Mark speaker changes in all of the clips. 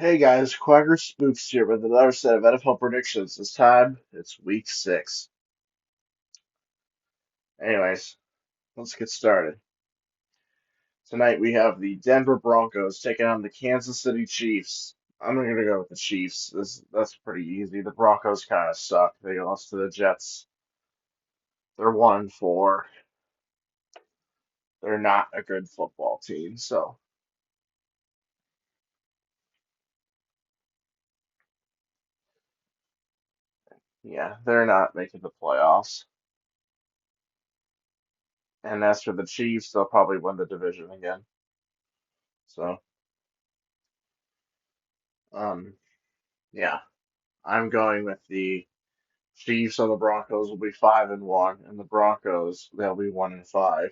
Speaker 1: Hey guys, Quagger Spooks here with another set of NFL predictions. This time it's week 6. Anyways, let's get started. Tonight we have the Denver Broncos taking on the Kansas City Chiefs. I'm gonna go with the Chiefs. That's pretty easy. The Broncos kind of suck. They lost to the Jets. They're 1-4. They're not a good football team, so yeah, they're not making the playoffs. And as for the Chiefs, they'll probably win the division again. So, um, yeah. I'm going with the Chiefs, or the Broncos will be 5-1, and the Broncos they'll be 1-5.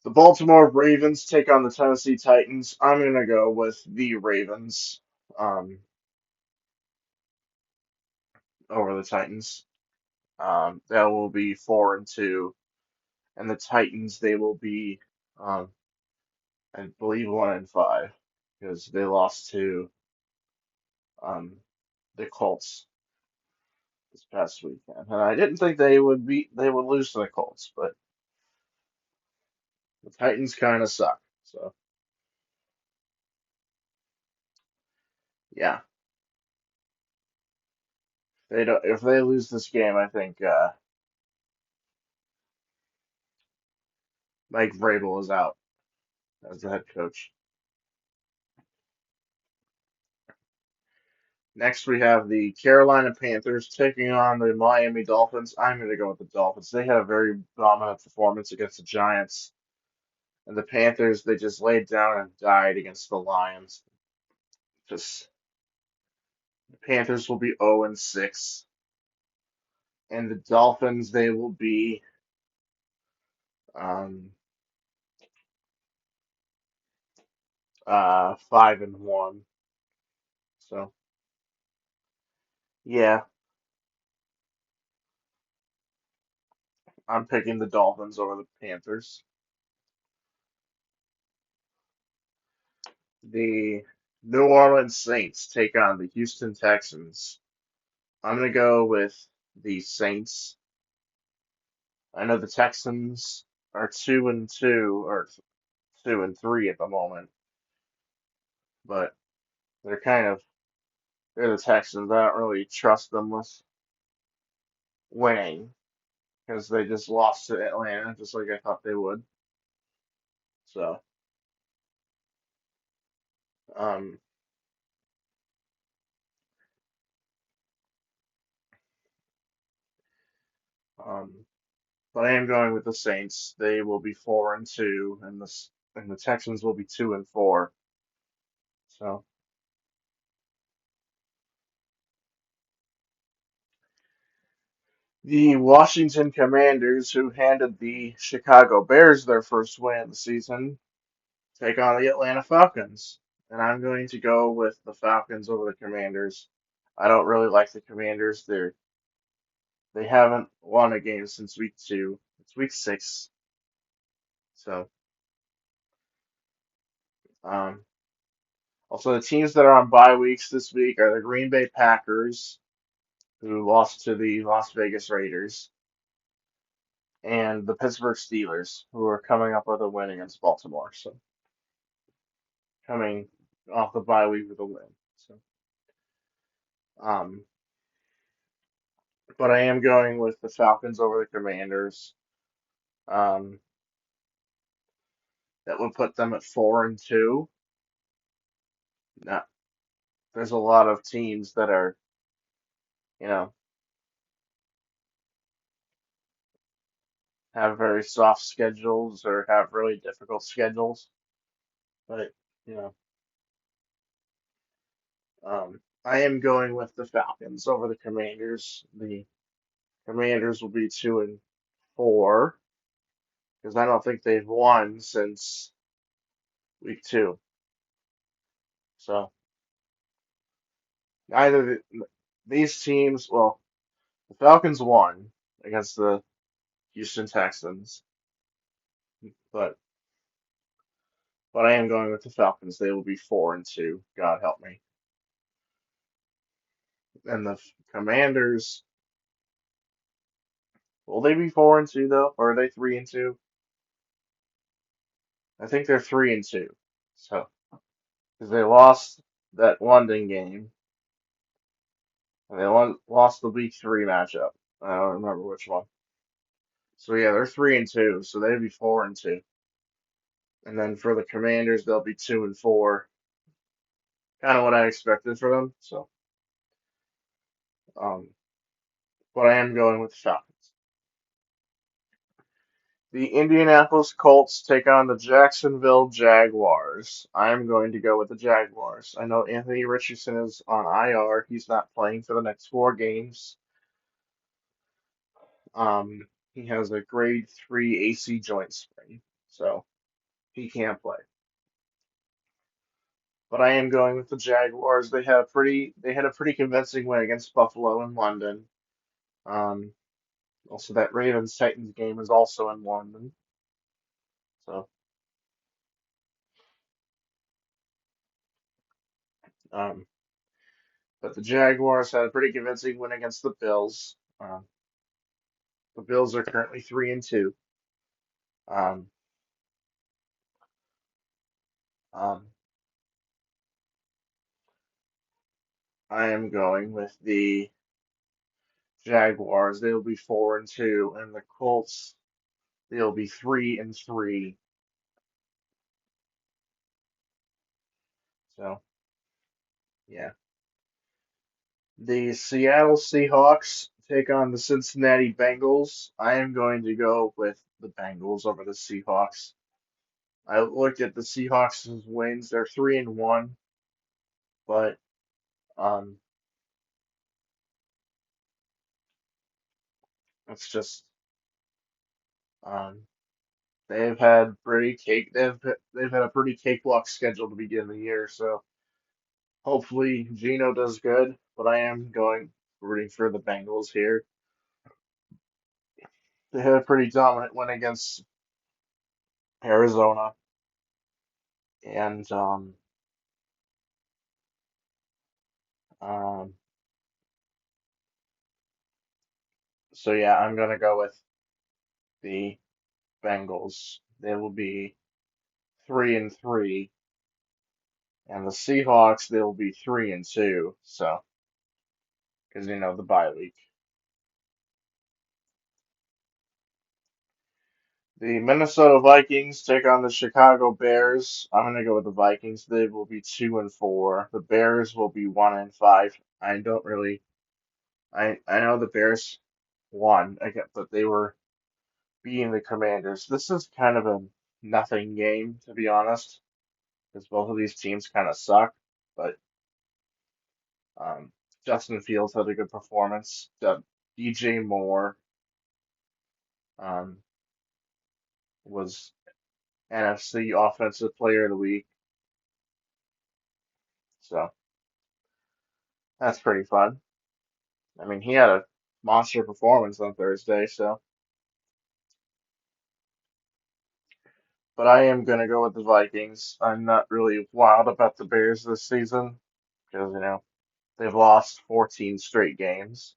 Speaker 1: The Baltimore Ravens take on the Tennessee Titans. I'm gonna go with the Ravens um, over the Titans. That will be 4-2, and the Titans they will be, um, I believe, 1-5 because they lost to um, the Colts this past weekend, and I didn't think they would lose to the Colts, but the Titans kind of suck. So yeah. They don't. If they lose this game, I think Mike Vrabel is out as the head coach. Next, we have the Carolina Panthers taking on the Miami Dolphins. I'm going to go with the Dolphins. They had a very dominant performance against the Giants, and the Panthers they just laid down and died against the Lions. Just the Panthers will be 0-6, and the Dolphins they will be um, 5-1. So yeah, I'm picking the Dolphins over the Panthers. The New Orleans Saints take on the Houston Texans. I'm going to go with the Saints. I know the Texans are 2-2 or 2-3 at the moment, but they're kind of they're the Texans. I don't really trust them with winning because they just lost to Atlanta just like I thought they would. So, um, um, but I am going with the Saints. They will be 4-2, and the Texans will be 2-4. So. The Washington Commanders, who handed the Chicago Bears their first win of the season, take on the Atlanta Falcons. And I'm going to go with the Falcons over the Commanders. I don't really like the Commanders. They haven't won a game since week 2. It's week 6. So, um, also the teams that are on bye weeks this week are the Green Bay Packers, who lost to the Las Vegas Raiders, and the Pittsburgh Steelers, who are coming up with a win against Baltimore. So coming off the bye week with a win. So, um, but I am going with the Falcons over the Commanders. Um, that would put them at 4-2. Now, there's a lot of teams that are, you know, have very soft schedules or have really difficult schedules. But, you know, I am going with the Falcons over the Commanders. The Commanders will be 2-4 because I don't think they've won since week 2. So neither these teams, well, the Falcons won against the Houston Texans, but but I am going with the Falcons. They will be 4-2. God help me. And the Commanders, will they be 4-2 though, or are they 3-2? I think they're 3-2. So, because they lost that London game, and they lost the Week 3 matchup. I don't remember which one. So yeah, they're 3-2. So they'd be 4-2. And then for the Commanders, they'll be 2-4. Kind of what I expected for them. So, um, but I am going with the Falcons. The Indianapolis Colts take on the Jacksonville Jaguars. I am going to go with the Jaguars. I know Anthony Richardson is on IR. He's not playing for the next 4 games. He has a grade 3 AC joint sprain, so he can't play. But I am going with the Jaguars. They had a pretty convincing win against Buffalo in London. Um, Also that Ravens Titans game is also in London. So, um, but the Jaguars had a pretty convincing win against the Bills. The Bills are currently 3-2. Um, um, I am going with the Jaguars. They'll be 4-2, and the Colts they'll be 3-3. So yeah, the Seattle Seahawks take on the Cincinnati Bengals. I am going to go with the Bengals over the Seahawks. I looked at the Seahawks' wins. They're 3-1, but um, it's just um, they've had pretty cake. They've had a pretty cakewalk schedule to begin the year. So hopefully Gino does good. But I am going rooting for the Bengals here. They had a pretty dominant win against Arizona, and um, so yeah, I'm gonna go with the Bengals. They will be 3-3, and the Seahawks they will be 3-2. So because the bye week. The Minnesota Vikings take on the Chicago Bears. I'm gonna go with the Vikings. They will be 2-4. The Bears will be 1-5. I don't really. I know the Bears won, but they were beating the Commanders. This is kind of a nothing game, to be honest, because both of these teams kind of suck. But um, Justin Fields had a good performance. DJ Moore um, was NFC Offensive Player of the Week, so that's pretty fun. I mean, he had a monster performance on Thursday, so. But I am gonna go with the Vikings. I'm not really wild about the Bears this season because they've lost 14 straight games,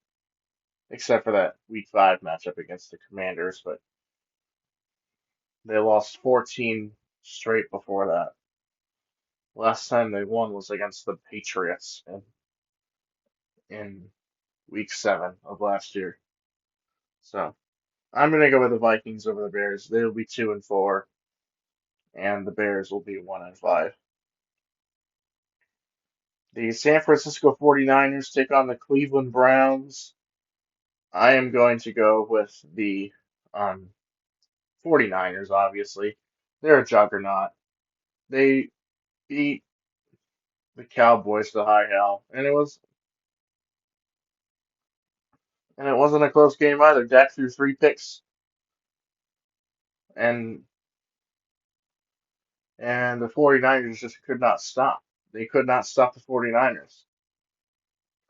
Speaker 1: except for that Week 5 matchup against the Commanders. But they lost 14 straight before that. Last time they won was against the Patriots in Week 7 of last year. So I'm gonna go with the Vikings over the Bears. They'll be 2-4, and the Bears will be 1-5. The San Francisco 49ers take on the Cleveland Browns. I am going to go with the um, 49ers, obviously. They're a juggernaut. They beat the Cowboys to high hell, and it wasn't a close game either. Dak threw 3 picks, and and the 49ers just could not stop. They could not stop the 49ers.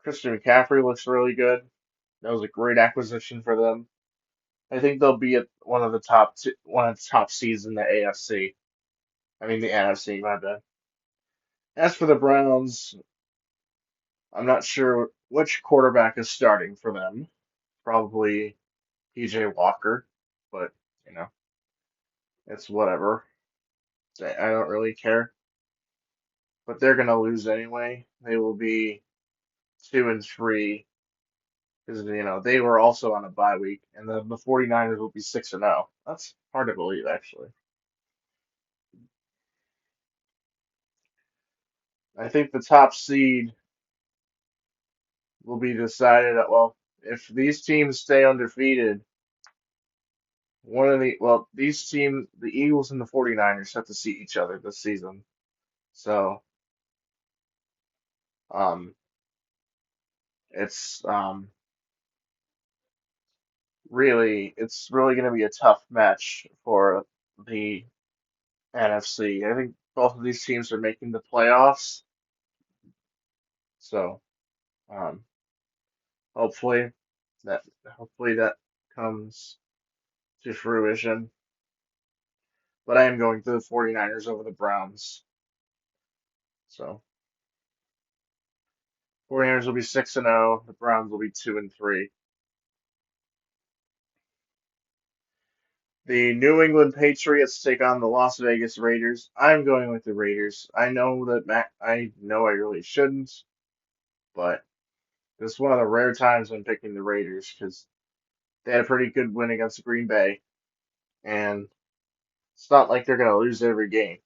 Speaker 1: Christian McCaffrey looks really good. That was a great acquisition for them. I think they'll be at one of the top seeds in the AFC. I mean the NFC, my bad. As for the Browns, I'm not sure which quarterback is starting for them. Probably PJ Walker, but you know, it's whatever. I don't really care. But they're gonna lose anyway. They will be 2-3 because they were also on a bye week, and the 49ers will be 6-0. That's hard to believe, actually. I think the top seed will be decided. Well, if these teams stay undefeated, these teams, the Eagles and the 49ers, have to see each other this season. So, um, it's it's really going to be a tough match for the NFC. I think both of these teams are making the playoffs, so um, hopefully that hopefully that comes to fruition. But I am going to the 49ers over the Browns. So 49ers will be 6-0. The Browns will be 2-3. The New England Patriots take on the Las Vegas Raiders. I'm going with the Raiders. I know I really shouldn't, but this is one of the rare times I'm picking the Raiders because they had a pretty good win against Green Bay, and it's not like they're going to lose every game.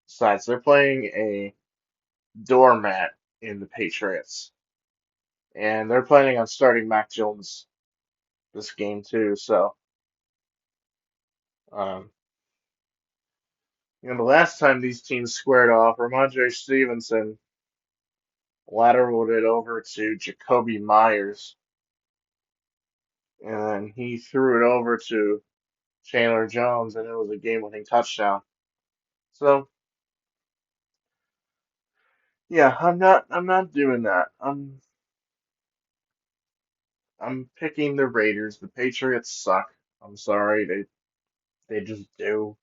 Speaker 1: Besides, they're playing a doormat in the Patriots, and they're planning on starting Mac Jones this game too. So, um, the last time these teams squared off, Ramondre Stevenson lateraled it over to Jacoby Myers, and then he threw it over to Chandler Jones, and it was a game-winning touchdown. So, yeah, I'm not doing that. I'm picking the Raiders. The Patriots suck. I'm sorry, they just do.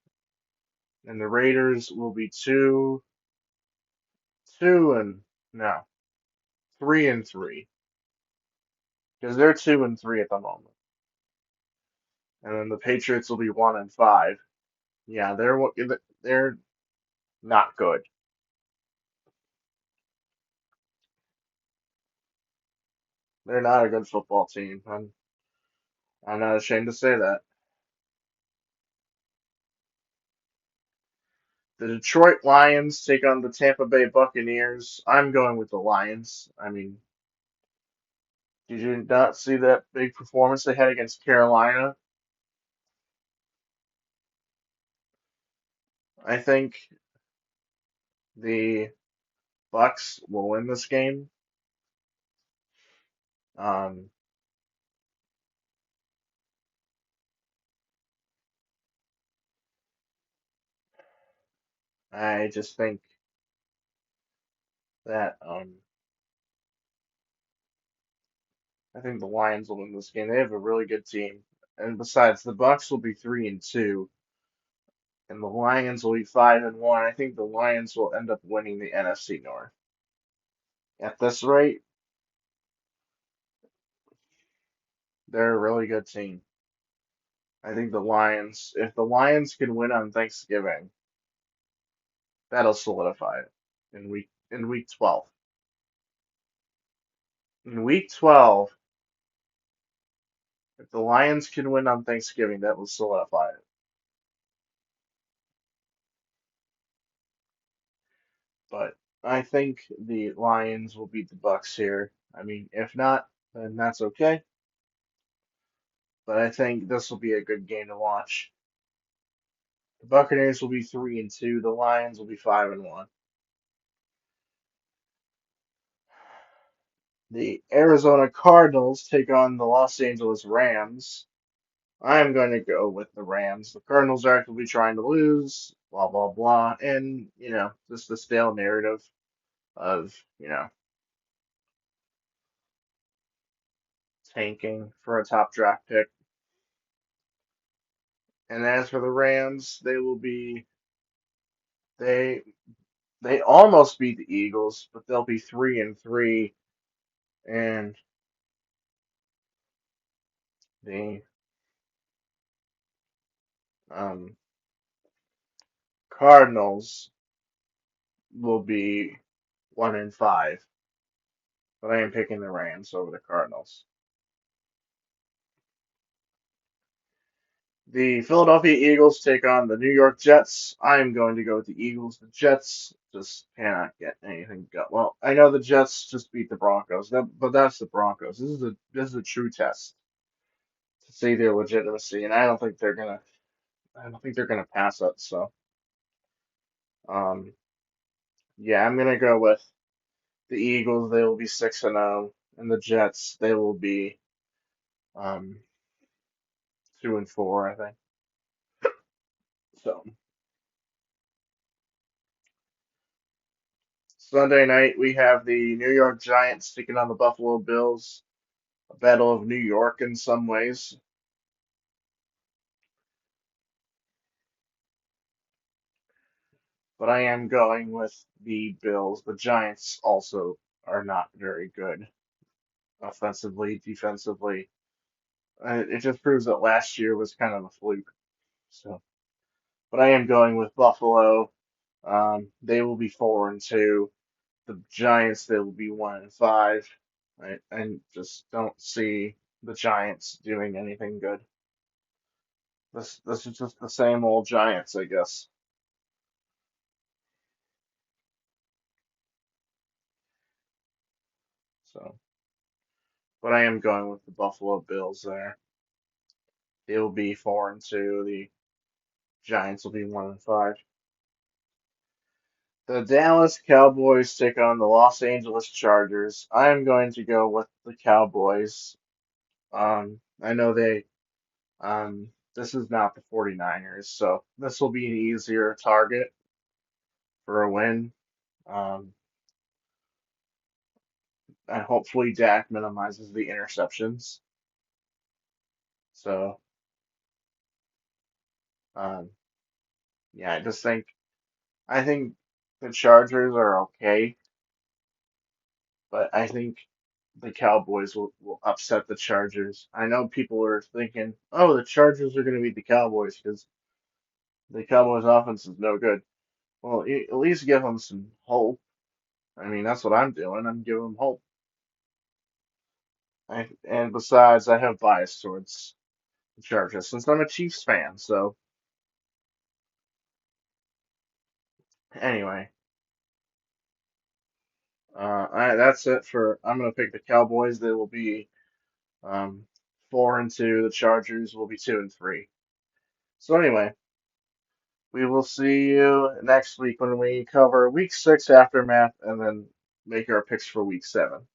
Speaker 1: And the Raiders will be two and no 3-3 because they're 2-3 at the moment. And then the Patriots will be 1-5. Yeah, they're not good. They're not a good football team. I'm not ashamed to say that. The Detroit Lions take on the Tampa Bay Buccaneers. I'm going with the Lions. I mean, did you not see that big performance they had against Carolina? I think the Bucks will win this game. Um, I just think that I think the Lions will win this game. They have a really good team, and besides, the Bucks will be 3-2, and the Lions will be 5-1. I think the Lions will end up winning the NFC North. At this rate, they're a really good team. I think if the Lions can win on Thanksgiving, that'll solidify it in week 12. In week 12, if the Lions can win on Thanksgiving, that will solidify it. But I think the Lions will beat the Bucks here. I mean, if not, then that's okay. But I think this will be a good game to watch. The Buccaneers will be 3-2. The Lions will be 5-1. The Arizona Cardinals take on the Los Angeles Rams. I'm going to go with the Rams. The Cardinals are actively trying to lose, blah, blah, blah. And, just the stale narrative of, tanking for a top draft pick. And as for the Rams, they will be They they almost beat the Eagles, but they'll be 3-3, and the um, Cardinals will be 1-5. But I am picking the Rams over the Cardinals. The Philadelphia Eagles take on the New York Jets. I am going to go with the Eagles. The Jets just cannot get anything go. Well, I know the Jets just beat the Broncos, but that's the Broncos. This is a true test to see their legitimacy, and I don't think they're gonna pass it. So, um, yeah, I'm gonna go with the Eagles. They will be 6-0, and the Jets they will be um 2-4, I think. So. Sunday night, we have the New York Giants taking on the Buffalo Bills. A battle of New York in some ways, but I am going with the Bills. The Giants also are not very good offensively, defensively. It just proves that last year was kind of a fluke. So, but I am going with Buffalo. They will be 4-2. The Giants, they will be 1-5. I just don't see the Giants doing anything good. This is just the same old Giants, I guess. So, but I am going with the Buffalo Bills there. They will be 4-2. The Giants will be 1-5. The Dallas Cowboys take on the Los Angeles Chargers. I am going to go with the Cowboys. I know this is not the 49ers, so this will be an easier target for a win. Um, and hopefully Dak minimizes the interceptions. So, um, yeah, I think the Chargers are okay, but I think the Cowboys will upset the Chargers. I know people are thinking, oh, the Chargers are going to beat the Cowboys because the Cowboys' offense is no good. Well, at least give them some hope. I mean, that's what I'm doing. I'm giving them hope. And besides, I have bias towards the Chargers since I'm a Chiefs fan. So anyway, that's it for. I'm going to pick the Cowboys. They will be um, 4-2. The Chargers will be 2-3. So anyway, we will see you next week when we cover week 6 aftermath and then make our picks for week 7.